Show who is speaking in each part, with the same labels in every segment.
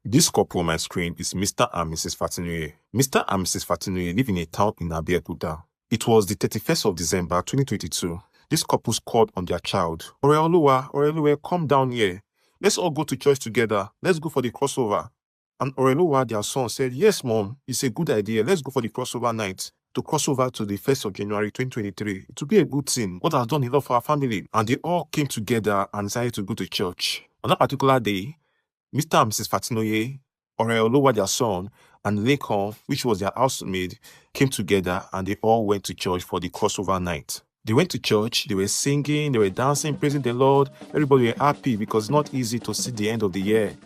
Speaker 1: This couple on my screen is Mr. and Mrs. Fatinuye. Mr. and Mrs. Fatinuye live in a town in Abeokuta. It was the 31st of December 2022. This couple called on their child. Oreoluwa, come down here. Let's all go to church together. Let's go for the crossover. And Oreoluwa, their son, said, yes, mom, it's a good idea. Let's go for the crossover night. To cross over to the 1st of January 2023. It will be a good thing. God has done a lot for our family. And they all came together and decided to go to church. On that particular day, Mr. and Mrs. Fatinuye, Oreoluwa, their son, and Lincoln, which was their housemaid, came together and they all went to church for the crossover night. They went to church, they were singing, they were dancing, praising the Lord. Everybody were happy because it's not easy to see the end of the year.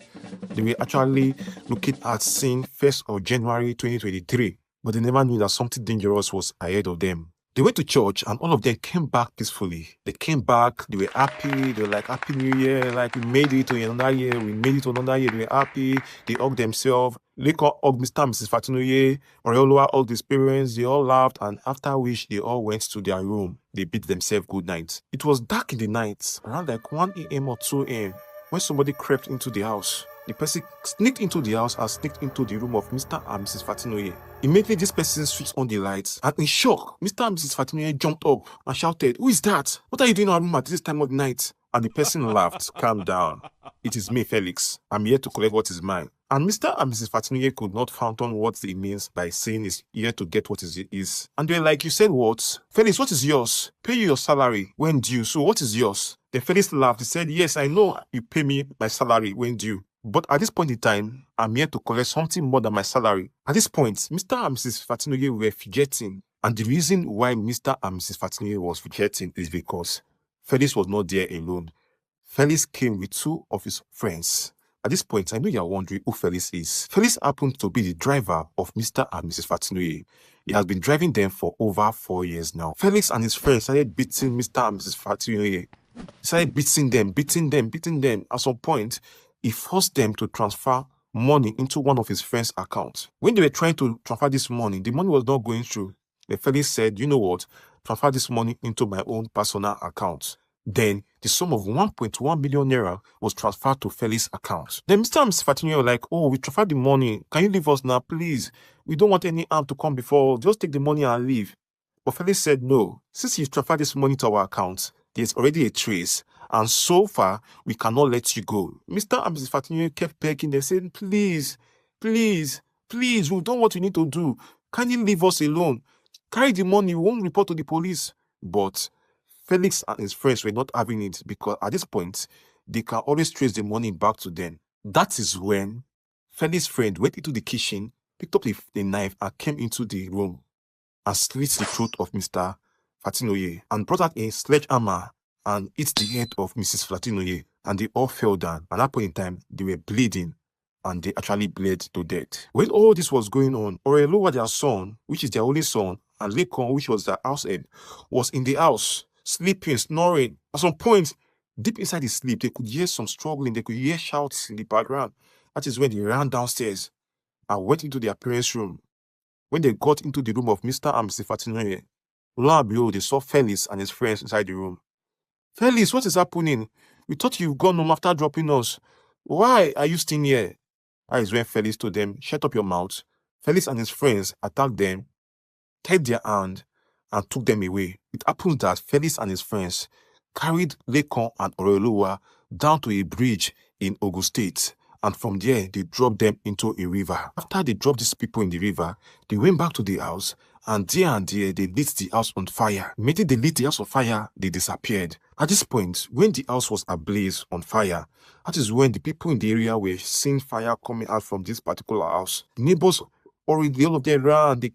Speaker 1: They were actually looking at seeing 1st of January 2023, but they never knew that something dangerous was ahead of them. They went to church and all of them came back peacefully. They came back, they were happy, they were like, Happy New Year, like we made it to another year, they were happy, they hugged themselves. Lincoln hugged Mr. and Mrs. Fatinuye, Oreoluwa hugged his parents, they all laughed, and after which they all went to their room. They bid themselves good night. It was dark in the night, around like 1 a.m. or 2 a.m. when somebody crept into the house. The person sneaked into the house and sneaked into the room of Mr. and Mrs. Fatinuye. Immediately, this person switched on the lights, and in shock, Mr. and Mrs. Fatinuye jumped up and shouted, "Who is that? What are you doing in our room at this time of the night?" And the person laughed, "Calm down. It is me, Felix. I'm here to collect what is mine." And Mr. and Mrs. Fatinuye could not fathom what it means by saying he's here to get what is. And they're like, "You said what? Felix, what is yours? Pay you your salary when due. So what is yours?" Then Felix laughed. He said, "Yes, I know you pay me my salary when due. But at this point in time, I'm here to collect something more than my salary." At this point, Mr. and Mrs. Fatinuye were fidgeting. And the reason why Mr. and Mrs. Fatinuye was fidgeting is because Felix was not there alone. Felix came with 2 of his friends. At this point, I know you're wondering who Felix is. Felix happened to be the driver of Mr. and Mrs. Fatinuye. He has been driving them for over 4 years now. Felix and his friends started beating Mr. and Mrs. Fatinuye. He started beating them. At some point, he forced them to transfer money into one of his friend's accounts. When they were trying to transfer this money, the money was not going through. The Felix said, "You know what? Transfer this money into my own personal account." Then the sum of 1.1 million naira was transferred to Felix's account. Then Mr. and Mrs. Fatinuye were like, "Oh, we transferred the money. Can you leave us now, please? We don't want any harm to come before. Just take the money and leave." But Felix said, "No. Since you've transferred this money to our account, there's already a trace. And so far, we cannot let you go." Mr. and Mrs. Fatinuye kept begging. They said, please, we've done what we need to do. Can you leave us alone? Carry the money, we won't report to the police." But Felix and his friends were not having it because at this point, they can always trace the money back to them. That is when Felix's friend went into the kitchen, picked up the knife, and came into the room and slit the throat of Mr. Fatinuye and brought out a sledgehammer and hit the head of Mrs. Fatinuye, and they all fell down. At that point in time, they were bleeding, and they actually bled to death. When all this was going on, Oreoluwa, their son, which is their only son, and Lincoln, which was their househead, was in the house, sleeping, snoring. At some point, deep inside his sleep, they could hear some struggling, they could hear shouts in the background. That is when they ran downstairs and went into their parents' room. When they got into the room of Mr. and Mrs. Fatinuye, lo and behold, they saw Felix and his friends inside the room. "Felix, what is happening? We thought you've gone home after dropping us. Why are you still here?" That is when Felix told them, "Shut up your mouth." Felix and his friends attacked them, tied their hand, and took them away. It happens that Felix and his friends carried Lincoln and Oreoluwa down to a bridge in Ogun State, and from there, they dropped them into a river. After they dropped these people in the river, they went back to the house, and there, they lit the house on fire. Immediately they lit the house on fire, they disappeared. At this point, when the house was ablaze on fire, that is when the people in the area were seeing fire coming out from this particular house. The neighbors already, all of them ran, they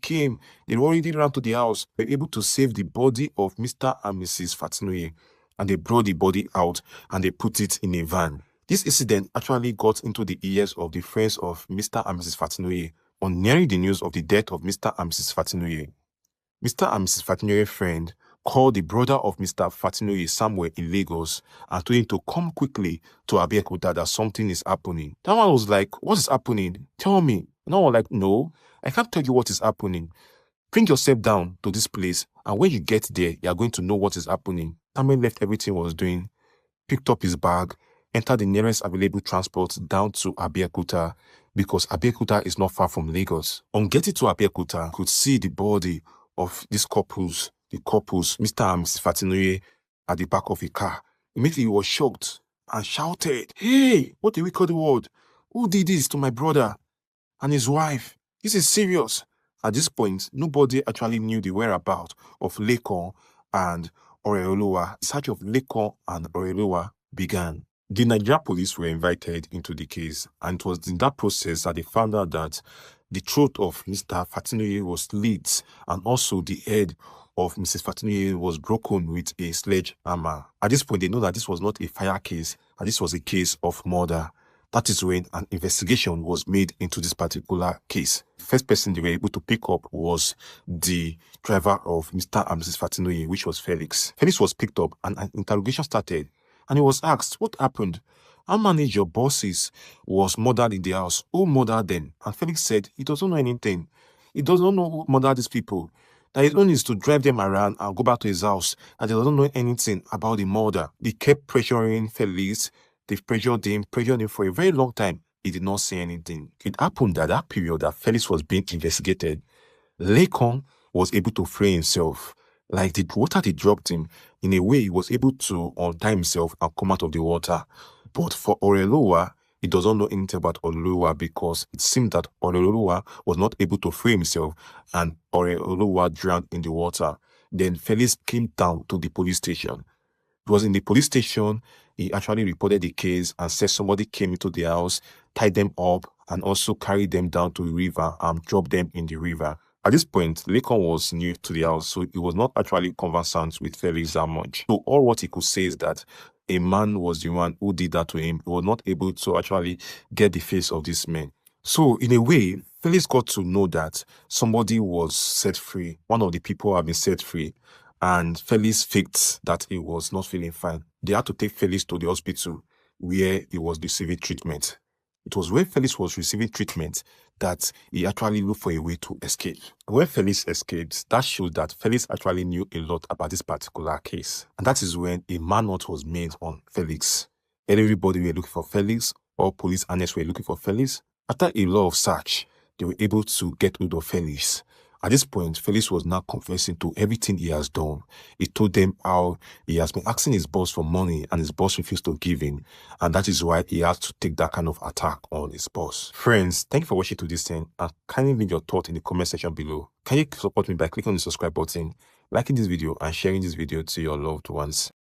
Speaker 1: already ran to the house. They were able to save the body of Mr. and Mrs. Fatinuye, and they brought the body out and they put it in a van. This incident actually got into the ears of the friends of Mr. and Mrs. Fatinuye on hearing the news of the death of Mr. and Mrs. Fatinuye. Mr. and Mrs. Fatinuye's friend called the brother of Mr. Fatinuye somewhere in Lagos and told him to come quickly to Abeokuta that something is happening. That one was like, "What is happening? Tell me." And I was like, "No, I can't tell you what is happening. Bring yourself down to this place, and when you get there, you are going to know what is happening." Tamen left everything he was doing, picked up his bag, enter the nearest available transport down to Abeokuta because Abeokuta is not far from Lagos. On getting to Abeokuta, could see the body of the couples, Mr. and Mrs. Fatinoye, at the back of a car. Immediately he was shocked and shouted, "Hey, what do we call the word? Who did this to my brother and his wife? This is serious." At this point, nobody actually knew the whereabouts of Lekon and Oreoluwa. The search of Lekon and Oreoluwa began. The Nigeria police were invited into the case, and it was in that process that they found out that the throat of Mr. Fatinoye was slit, and also the head of Mrs. Fatinoye was broken with a sledgehammer. At this point, they know that this was not a fire case, and this was a case of murder. That is when an investigation was made into this particular case. First person they were able to pick up was the driver of Mr. and Mrs. Fatinoye, which was Felix. Felix was picked up and an interrogation started, and he was asked, "What happened? How many of your bosses was murdered in the house? Who murdered them?" And Felix said he doesn't know anything. He doesn't know who murdered these people. That his own is to drive them around and go back to his house, and he doesn't know anything about the murder. They kept pressuring Felix. They pressured him for a very long time. He did not say anything. It happened at that period that Felix was being investigated. Lekon was able to free himself. Like the water they dropped him, in a way he was able to untie himself and come out of the water. But for Oreoluwa, he doesn't know anything about Oreoluwa because it seemed that Oreoluwa was not able to free himself and Oreoluwa drowned in the water. Then Felix came down to the police station. It was in the police station, he actually reported the case and said somebody came into the house, tied them up, and also carried them down to the river and dropped them in the river. At this point, Lekon was new to the house, so he was not actually conversant with Felix that much. So all what he could say is that a man was the one who did that to him. He was not able to actually get the face of this man. So in a way, Felix got to know that somebody was set free. One of the people had been set free. And Felix faked that he was not feeling fine. They had to take Felix to the hospital where he was receiving treatment. It was when Felix was receiving treatment that he actually looked for a way to escape. When Felix escaped, that shows that Felix actually knew a lot about this particular case. And that is when a manhunt was made on Felix. Everybody were looking for Felix, all police analysts were looking for Felix. After a lot of search, they were able to get rid of Felix. At this point, Felix was now confessing to everything he has done. He told them how he has been asking his boss for money and his boss refused to give him. And that is why he had to take that kind of attack on his boss. Friends, thank you for watching to this end and kindly leave your thought in the comment section below. Can you support me by clicking on the subscribe button, liking this video and sharing this video to your loved ones?